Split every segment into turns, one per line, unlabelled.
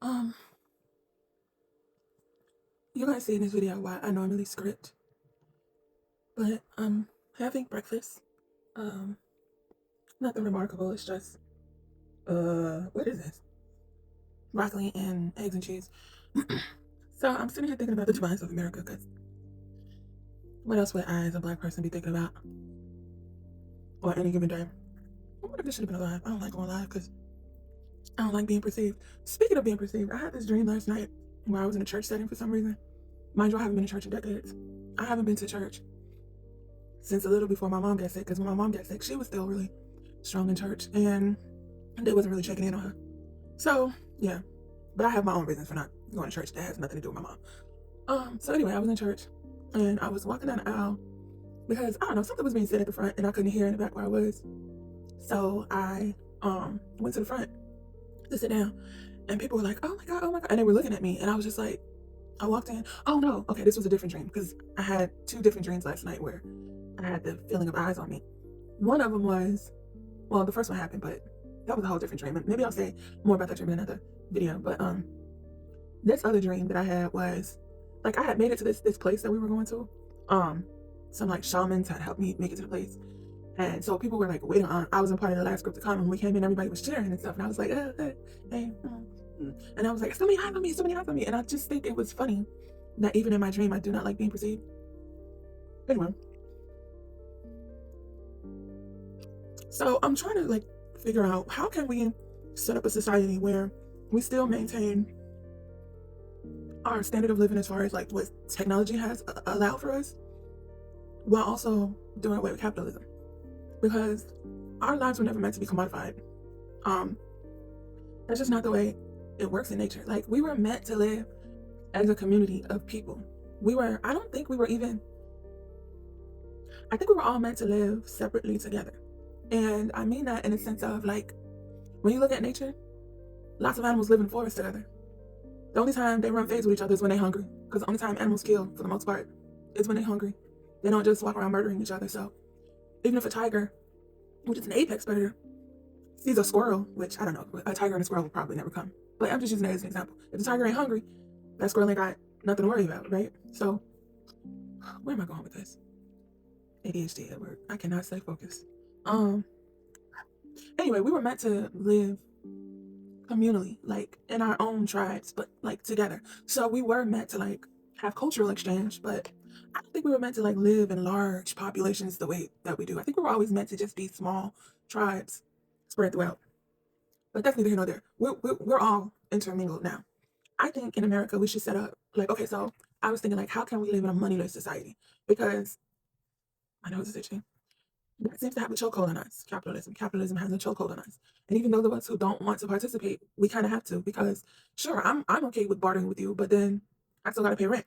Um, you guys see in this video why I normally script, but I'm having breakfast. Um, Nothing remarkable. It's just what is this? Broccoli and eggs and cheese. So I'm sitting here thinking about the divines of America, because what else would I, as a black person, be thinking about on any given day? I wonder if this should have been alive. I don't like going live because I don't like being perceived. Speaking of being perceived, I had this dream last night where I was in a church setting for some reason. Mind you, I haven't been to church in decades. I haven't been to church since a little before my mom got sick, because when my mom got sick, she was still really strong in church, and they wasn't really checking in on her. So, yeah. But I have my own reasons for not going to church that has nothing to do with my mom. So anyway, I was in church, and I was walking down the aisle because, I don't know, something was being said at the front, and I couldn't hear in the back where I was. So I went to the front to sit down, and people were like, oh my God, oh my God. And they were looking at me, and I was just like, I walked in. Oh no, okay, this was a different dream, because I had two different dreams last night where I had the feeling of eyes on me. One of them was, well, the first one happened, but that was a whole different dream. And maybe I'll say more about that dream in another video. But this other dream that I had was, like, I had made it to this place that we were going to. Some like shamans had helped me make it to the place. And so people were like waiting on, I was in part of the last group to come, and when we came in, everybody was cheering and stuff. And I was like, hey. And I was like, so many eyes on me, so many eyes on me. And I just think it was funny that even in my dream, I do not like being perceived. Anyway. So I'm trying to like figure out, how can we set up a society where we still maintain our standard of living as far as like what technology has allowed for us, while also doing away with capitalism, because our lives were never meant to be commodified. That's just not the way it works in nature. Like, we were meant to live as a community of people. I don't think we were even, I think we were all meant to live separately together. And I mean that in the sense of, like, when you look at nature, lots of animals live in forests together. The only time they run phase with each other is when they're hungry, because the only time animals kill, for the most part, is when they're hungry. They don't just walk around murdering each other. So even if a tiger, which is an apex predator, sees a squirrel, which I don't know, a tiger and a squirrel will probably never come. But I'm just using that as an example. If the tiger ain't hungry, that squirrel ain't got nothing to worry about, right? So where am I going with this? ADHD at work. I cannot stay focused. Anyway, we were meant to live communally, like in our own tribes, but like together. So we were meant to like have cultural exchange, but I don't think we were meant to like live in large populations the way that we do. I think we were always meant to just be small tribes spread throughout. But that's neither here nor there. We're all intermingled now. I think in America we should set up, like, okay, so I was thinking, like, how can we live in a moneyless society? Because my nose is itching. That seems to have a chokehold on us. Capitalism has a chokehold on us. And even those of us who don't want to participate, we kind of have to, because sure, I'm okay with bartering with you, but then I still got to pay rent,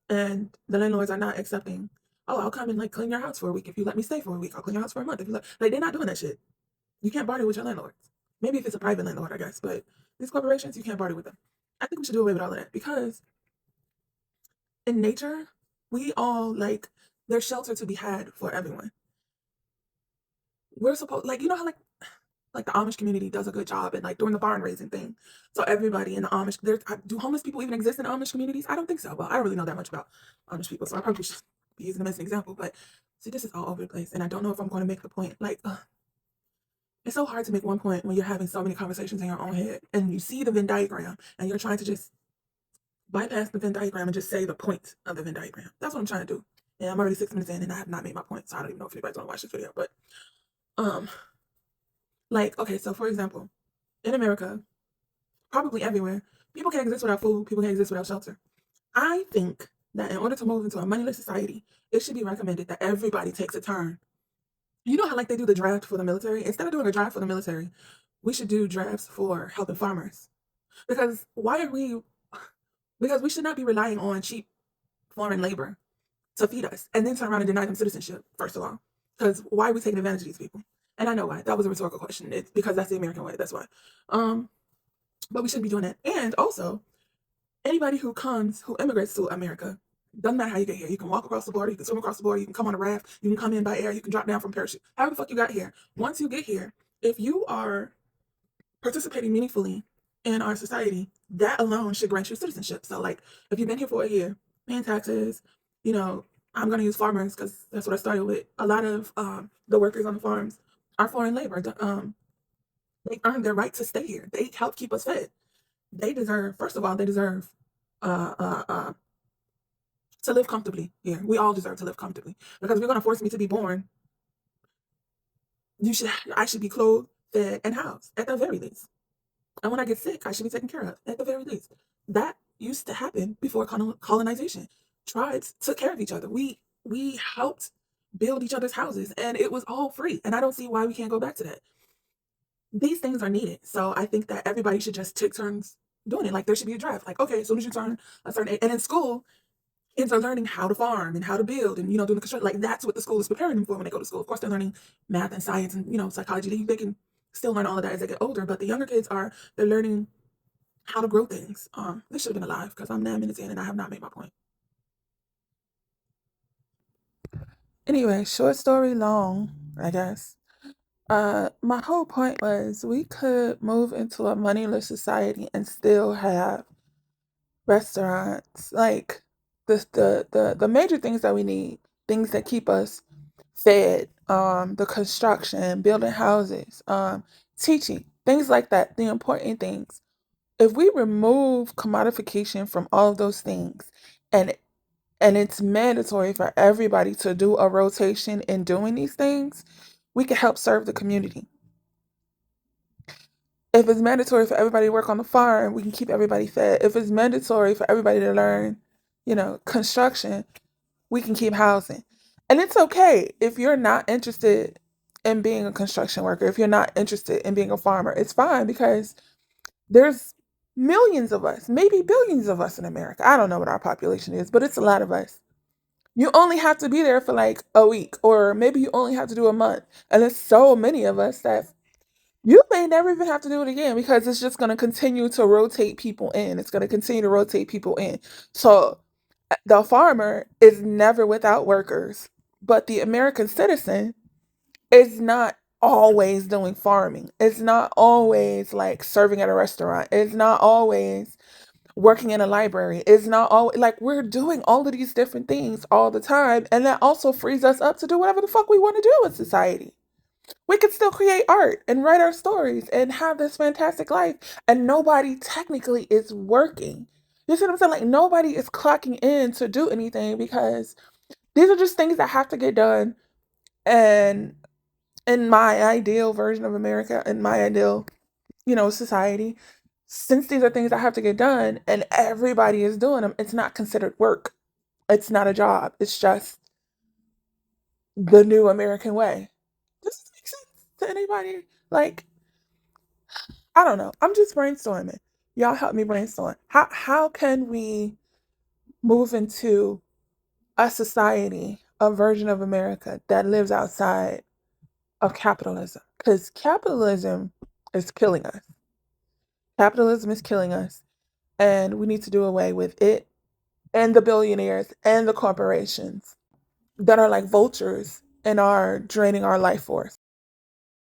and the landlords are not accepting. Oh, I'll come and like clean your house for a week if you let me stay for a week. I'll clean your house for a month if you like. They're not doing that shit. You can't barter with your landlords. Maybe if it's a private landlord, I guess, but these corporations, you can't barter with them. I think we should do away with all of that, because in nature, we all like, there's shelter to be had for everyone. We're supposed, like, you know how like the Amish community does a good job and like doing the barn raising thing. So everybody in the Amish, do homeless people even exist in Amish communities? I don't think so. Well, I don't really know that much about Amish people, so I probably should be using them as an example. But see, this is all over the place, and I don't know if I'm going to make the point. Like, it's so hard to make one point when you're having so many conversations in your own head, and you see the Venn diagram, and you're trying to just bypass the Venn diagram and just say the point of the Venn diagram. That's what I'm trying to do. And I'm already 6 minutes in, and I have not made my point, so I don't even know if anybody's going to watch this video. But um, like, okay, so for example, in America, probably everywhere, people can't exist without food, people can't exist without shelter. I think that in order to move into a moneyless society, it should be recommended that everybody takes a turn. You know how like they do the draft for the military? Instead of doing a draft for the military, we should do drafts for helping farmers. Because why are we, because we should not be relying on cheap foreign labor to feed us and then turn around and deny them citizenship, first of all. Because why are we taking advantage of these people? And I know why. That was a rhetorical question. It's because that's the American way. That's why. Um, but we shouldn't be doing that. And also, anybody who immigrates to America, doesn't matter how you get here. You can walk across the border, you can swim across the border, you can come on a raft, you can come in by air, you can drop down from parachute. However the fuck you got here. Once you get here, if you are participating meaningfully in our society, that alone should grant you citizenship. So, like, if you've been here for a year, paying taxes, you know, I'm going to use farmers because that's what I started with. A lot of the workers on the farms are foreign labor. They earned their right to stay here. They help keep us fed. They deserve, first of all, they deserve uh, uh, uh, to live comfortably here. We all deserve to live comfortably because if you're going to force me to be born, I should be clothed, fed, and housed at the very least. And when I get sick, I should be taken care of at the very least. That used to happen before colonization. Tribes took care of each other. We helped build each other's houses, and it was all free. And I don't see why we can't go back to that. These things are needed, so I think that everybody should just take turns doing it. Like there should be a draft. Like okay, as soon as you turn a certain age, and in school, kids are learning how to farm and how to build, and doing the construction. Like that's what the school is preparing them for when they go to school. Of course, they're learning math and science and psychology. They can still learn all of that as they get older, but the younger kids they're learning how to grow things. This should have been alive because I'm 9 minutes in and I have not made my point. Anyway, short story long, I guess. My whole point was we could move into a moneyless society and still have restaurants. Like the major things that we need, things that keep us fed, the construction, building houses, teaching, things like that, the important things. If we remove commodification from all of those things and it's mandatory for everybody to do a rotation in doing these things, we can help serve the community. If it's mandatory for everybody to work on the farm, we can keep everybody fed. If it's mandatory for everybody to learn, construction, we can keep housing. And it's okay if you're not interested in being a construction worker, if you're not interested in being a farmer, it's fine because there's millions of us, maybe billions of us in America. I don't know what our population is, but it's a lot of us. You only have to be there for like a week, or maybe you only have to do a month. And there's so many of us that you may never even have to do it again because it's just going to continue to rotate people in. It's going to continue to rotate people in. So the farmer is never without workers, but the American citizen is not always doing farming. It's not always like serving at a restaurant. It's not always working in a library. It's not all like we're doing all of these different things all the time. And that also frees us up to do whatever the fuck we want to do in society. We could still create art and write our stories and have this fantastic life. And nobody technically is working. You see what I'm saying? Like nobody is clocking in to do anything because these are just things that have to get done. And in my ideal version of America, in my ideal, society, since these are things that have to get done and everybody is doing them, it's not considered work. It's not a job. It's just the new American way. Does this make sense to anybody? Like, I don't know. I'm just brainstorming. Y'all help me brainstorm. How can we move into a society, a version of America that lives outside of capitalism? Because capitalism is killing us. Capitalism is killing us, and we need to do away with it and the billionaires and the corporations that are like vultures and are draining our life force.